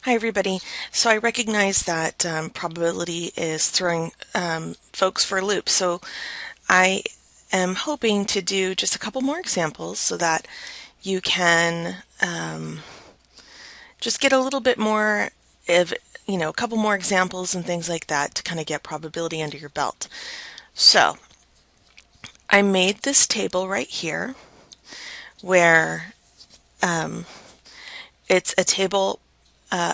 Hi, everybody. So I recognize that probability is throwing folks for a loop. So I am hoping to do just a couple more examples so that you can just get a little bit more of, a couple more examples and things like that to kind of get probability under your belt. So I made this table right here where it's a table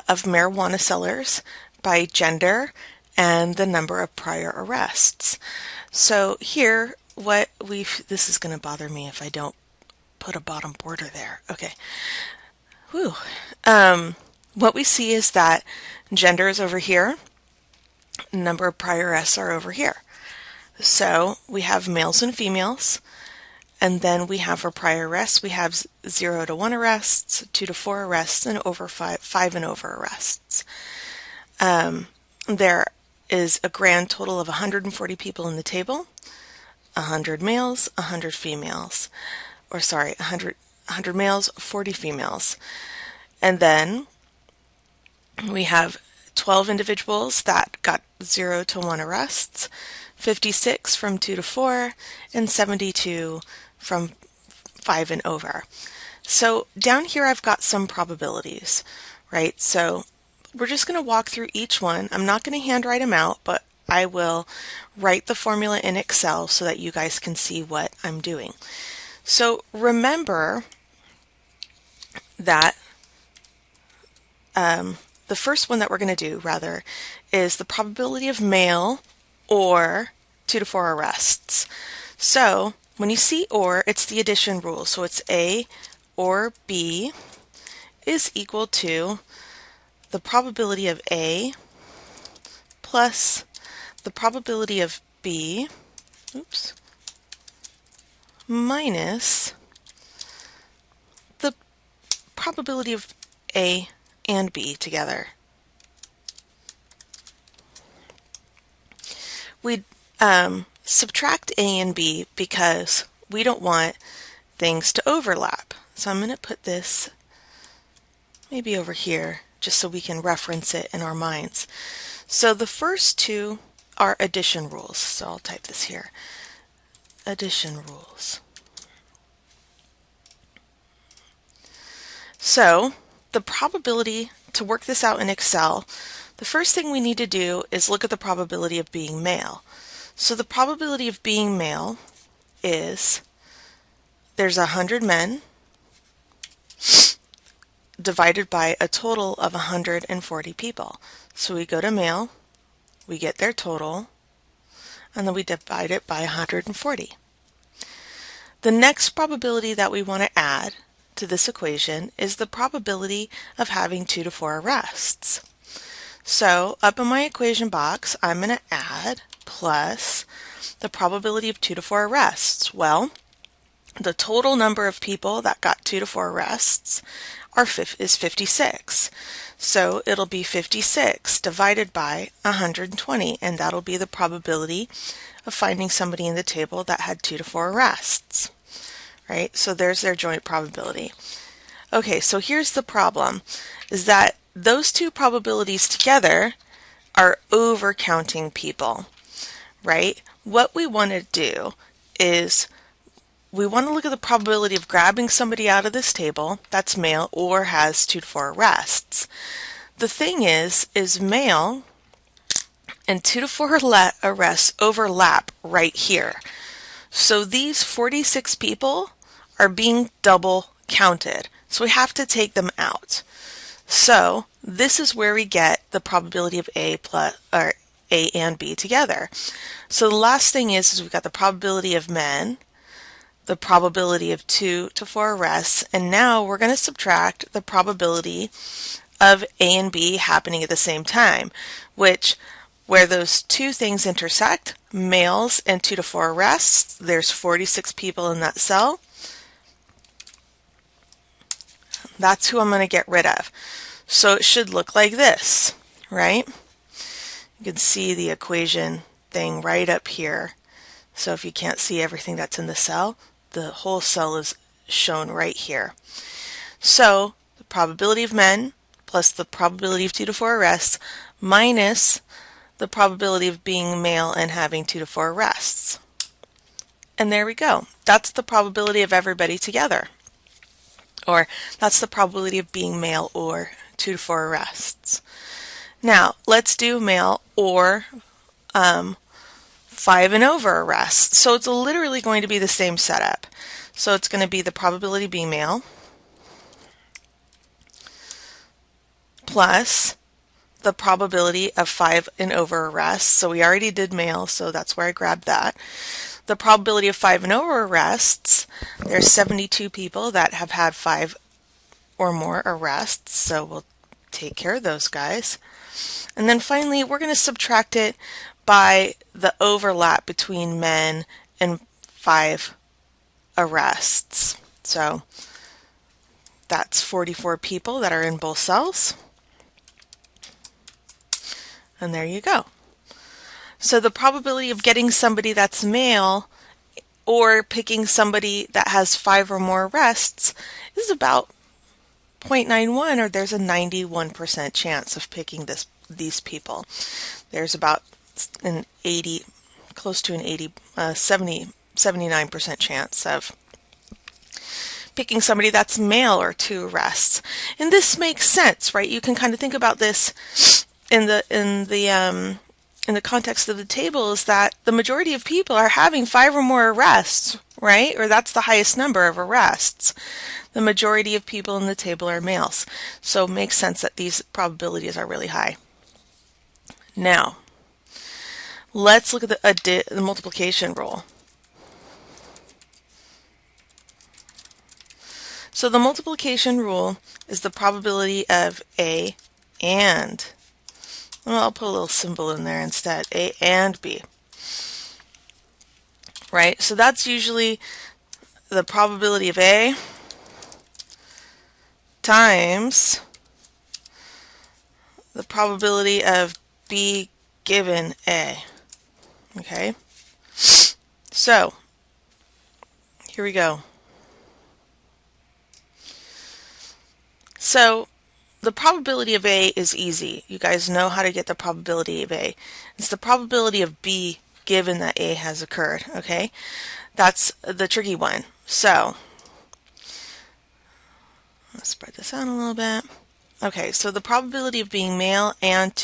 of marijuana sellers by gender and the number of prior arrests. So here, this is going to bother me if I don't put a bottom border there. Okay. Whew. What we see is that gender is over here, number of prior arrests are over here. So we have males and females. And then we have for prior arrests, we have 0 to 1 arrests, 2 to 4 arrests, and over 5 and over arrests. There is a grand total of 140 people in the table, 100 males, 100 females. 100 males, 40 females. And then we have 12 individuals that got 0 to 1 arrests, 56 from 2 to 4, and 72 from 5 and over. So down here I've got some probabilities, right? So we're just going to walk through each one. I'm not going to handwrite them out, but I will write the formula in Excel so that you guys can see what I'm doing. So remember that the first one that we're going to do, rather, is the probability of male or 2 to 4 arrests. So when you see or, it's the addition rule. So it's A or B is equal to the probability of A plus the probability of B, minus the probability of A and B together. We subtract A and B because we don't want things to overlap. So I'm going to put this maybe over here just so we can reference it in our minds. So the first two are addition rules. So I'll type this here. Addition rules. So the probability to work this out in Excel, the first thing we need to do is look at the probability of being male. So the probability of being male is there's 100 men divided by a total of 140 people. So we go to male, we get their total, and then we divide it by 140. The next probability that we want to add to this equation is the probability of having 2 to 4 arrests. So up in my equation box, I'm going to add plus the probability of 2 to 4 arrests. Well, the total number of people that got 2 to 4 arrests is 56. So it'll be 56 divided by 120, and that'll be the probability of finding somebody in the table that had 2 to 4 arrests. Right? So there's their joint probability. Okay, so here's the problem, is that those two probabilities together are overcounting people, right? What we want to do is we want to look at the probability of grabbing somebody out of this table that's male or has 2 to 4 arrests. The thing is male and 2 to 4 arrests overlap right here. So these 46 people are being double counted. So we have to take them out. So this is where we get the probability of A and B together. So the last thing is we've got the probability of men, the probability of 2 to 4 arrests, and now we're going to subtract the probability of A and B happening at the same time, which where those two things intersect, males and 2 to 4 arrests, there's 46 people in that cell. That's who I'm going to get rid of. So it should look like this, right? You can see the equation thing right up here. So if you can't see everything that's in the cell, the whole cell is shown right here. So the probability of men plus the probability of 2 to 4 arrests minus the probability of being male and having 2 to 4 arrests. And there we go. That's the probability of everybody together. Or that's the probability of being male or 2 to 4 arrests. Now, let's do male or 5 and over arrests. So it's literally going to be the same setup. So it's going to be the probability of being male plus the probability of 5 and over arrests. So we already did male, so that's where I grabbed that. The probability of 5 and over arrests, there's 72 people that have had 5 or more arrests, so we'll take care of those guys. And then finally, we're going to subtract it by the overlap between men and 5 arrests. So that's 44 people that are in both cells. And there you go. So the probability of getting somebody that's male or picking somebody that has 5 or more arrests is about 0.91, or there's a 91% chance of picking these people. There's about an 80, close to an 79% chance of picking somebody that's male or 2 arrests. And this makes sense, right? You can kind of think about this in the context of the table, is that the majority of people are having 5 or more arrests, right? Or that's the highest number of arrests. The majority of people in the table are males. So it makes sense that these probabilities are really high. Now, let's look at the multiplication rule. So the multiplication rule is the probability of A and, well, I'll put a little symbol in there instead, A and B. Right? So that's usually the probability of A times the probability of B given A. Okay? So, here we go. So, the probability of A is easy. You guys know how to get the probability of A. It's the probability of B given that A has occurred, okay? That's the tricky one. So, let's spread this out a little bit. Okay, so the probability of being male and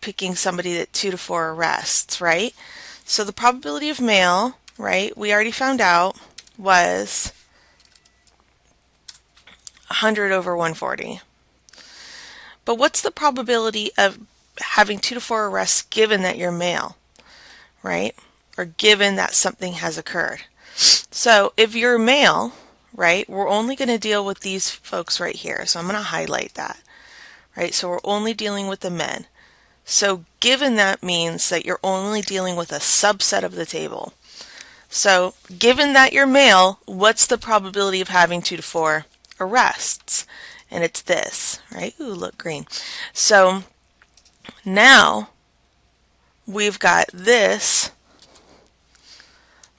picking somebody that 2 to 4 arrests, right? So the probability of male, right, we already found out was 100 over 140. But what's the probability of having 2 to 4 arrests given that you're male, right? Or given that something has occurred. So if you're male, right, we're only going to deal with these folks right here. So I'm going to highlight that, right? So we're only dealing with the men. So given that means that you're only dealing with a subset of the table. So given that you're male, what's the probability of having 2 to 4 arrests? And it's this, right? Ooh, look, green. So now we've got this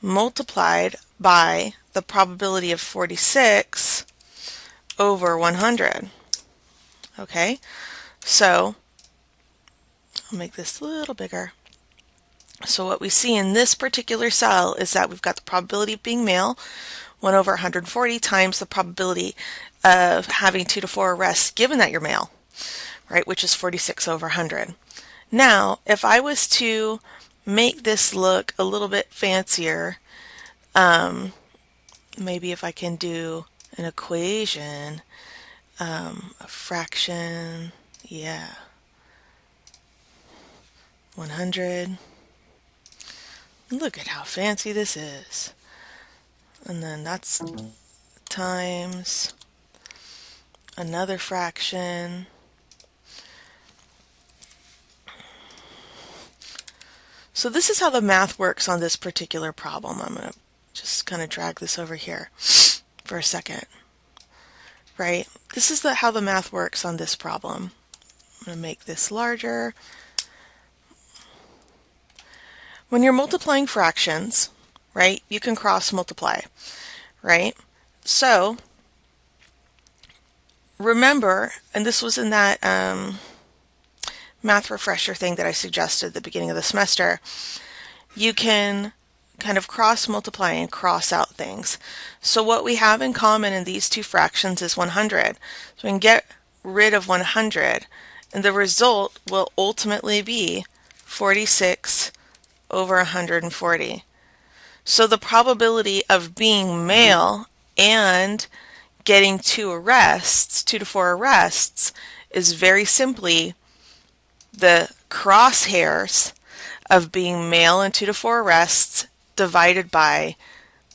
multiplied by the probability of 46 over 100. Okay, so I'll make this a little bigger. So what we see in this particular cell is that we've got the probability of being male, 1 over 140 times the probability of having 2 to 4 arrests given that you're male, right, which is 46 over 100. Now, if I was to make this look a little bit fancier, maybe if I can do an equation, a fraction, yeah, 100. Look at how fancy this is. And then that's times another fraction. So this is how the math works on this particular problem. I'm going to just kind of drag this over here for a second. Right? This is how the math works on this problem. I'm going to make this larger. When you're multiplying fractions, right, you can cross multiply, right? So remember, and this was in that math refresher thing that I suggested at the beginning of the semester, you can kind of cross multiply and cross out things. So what we have in common in these two fractions is 100. So we can get rid of 100, and the result will ultimately be 46 over 140. So the probability of being male and getting 2 to 4 arrests, is very simply the crosshairs of being male and 2 to 4 arrests divided by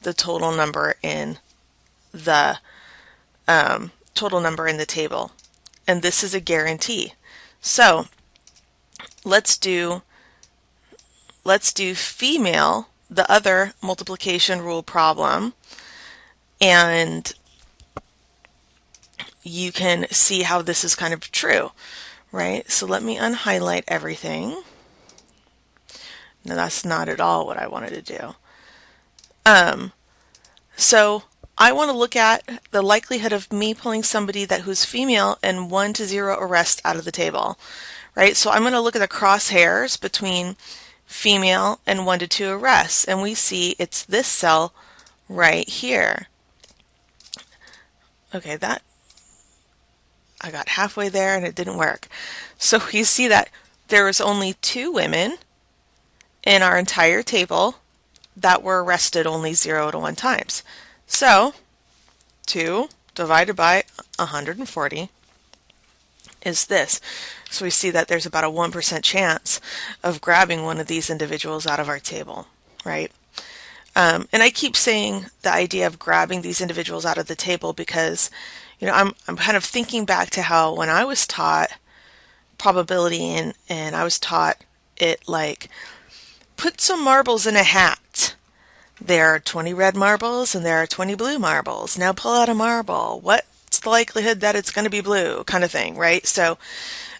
the total number in the table. And this is a guarantee. So let's do female, the other multiplication rule problem, and you can see how this is kind of true, right? So let me unhighlight everything. No, that's not at all what I wanted to do. So I want to look at the likelihood of me pulling somebody who's female and 1 to 0 arrests out of the table, right? So I'm going to look at the crosshairs between female and 1 to 2 arrests, and we see it's this cell right here. Okay, that I got halfway there and it didn't work. So you see that there was only 2 women in our entire table that were arrested only 0 to 1 times. So 2 divided by 140 is this. So we see that there's about a 1% chance of grabbing one of these individuals out of our table, right? And I keep saying the idea of grabbing these individuals out of the table because, you know, I'm kind of thinking back to how when I was taught probability and I was taught it like, put some marbles in a hat. There are 20 red marbles and there are 20 blue marbles. Now pull out a marble. What's the likelihood that it's going to be blue? Kind of thing, right? So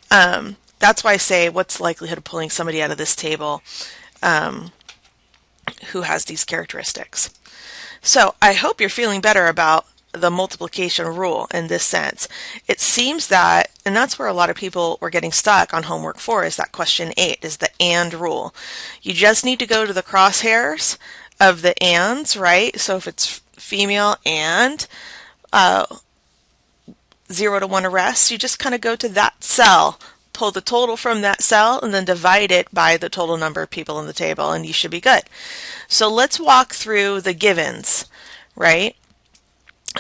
that's why I say what's the likelihood of pulling somebody out of this table who has these characteristics. So I hope you're feeling better about the multiplication rule in this sense. It seems that, and that's where a lot of people were getting stuck on homework 4, is that question 8, is the and rule. You just need to go to the crosshairs of the ands, right? So if it's female and 0 to 1 arrests, you just kind of go to that cell, pull the total from that cell, and then divide it by the total number of people in the table, and you should be good. So let's walk through the givens, right?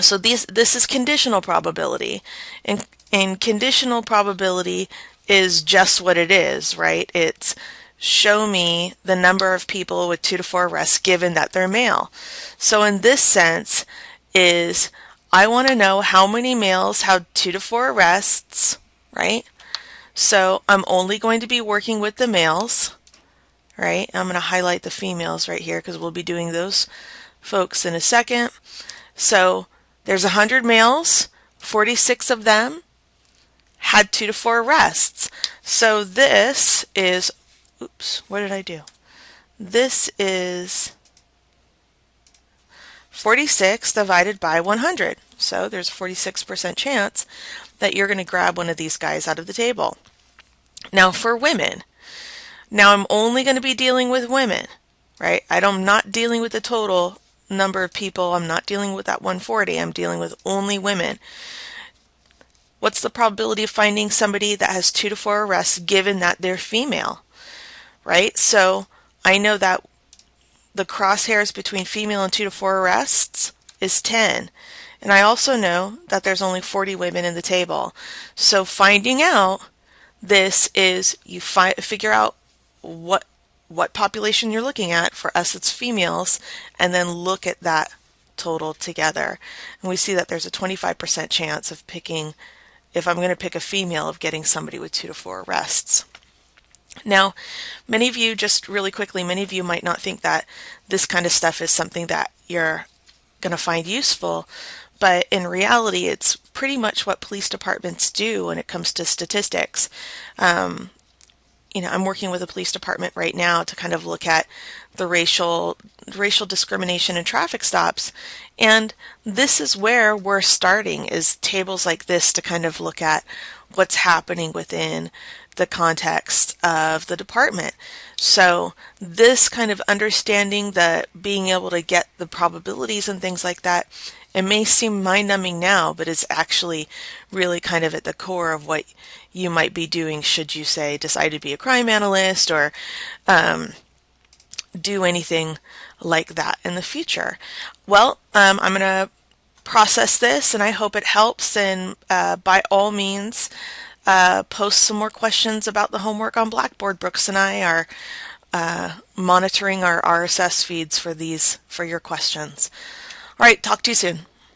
So this is conditional probability, and conditional probability is just what it is, right? It's show me the number of people with 2 to 4 arrests given that they're male. So in this sense is I want to know how many males have 2 to 4 arrests, right? So I'm only going to be working with the males, right? I'm going to highlight the females right here because we'll be doing those folks in a second. So there's 100 males, 46 of them had 2 to 4 arrests. So this is, oops, what did I do? This is 46 divided by 100. So there's a 46% chance that you're going to grab one of these guys out of the table. Now for women, now I'm only going to be dealing with women, right? I'm not dealing with the total number of people. I'm not dealing with that 140. I'm dealing with only women. What's the probability of finding somebody that has 2 to 4 arrests given that they're female, right? So I know that the crosshairs between female and 2 to 4 arrests is 10. And I also know that there's only 40 women in the table. So finding out this is you figure out what population you're looking at. For us, it's females, and then look at that total together. And we see that there's a 25% chance of picking, if I'm going to pick a female, of getting somebody with 2 to 4 arrests. Now, many of you, just really quickly, many of you might not think that this kind of stuff is something that you're going to find useful, but in reality, it's pretty much what police departments do when it comes to statistics. You know, I'm working with a police department right now to kind of look at the racial discrimination and traffic stops. And this is where we're starting, is tables like this to kind of look at what's happening within the context of the department. So this kind of understanding, that being able to get the probabilities and things like that, it may seem mind-numbing now, but it's actually really kind of at the core of what you might be doing should you, say, decide to be a crime analyst or do anything like that in the future. Well, I'm going to process this, and I hope it helps. And by all means, post some more questions about the homework on Blackboard. Brooks and I are monitoring our RSS feeds for your questions. All right, talk to you soon.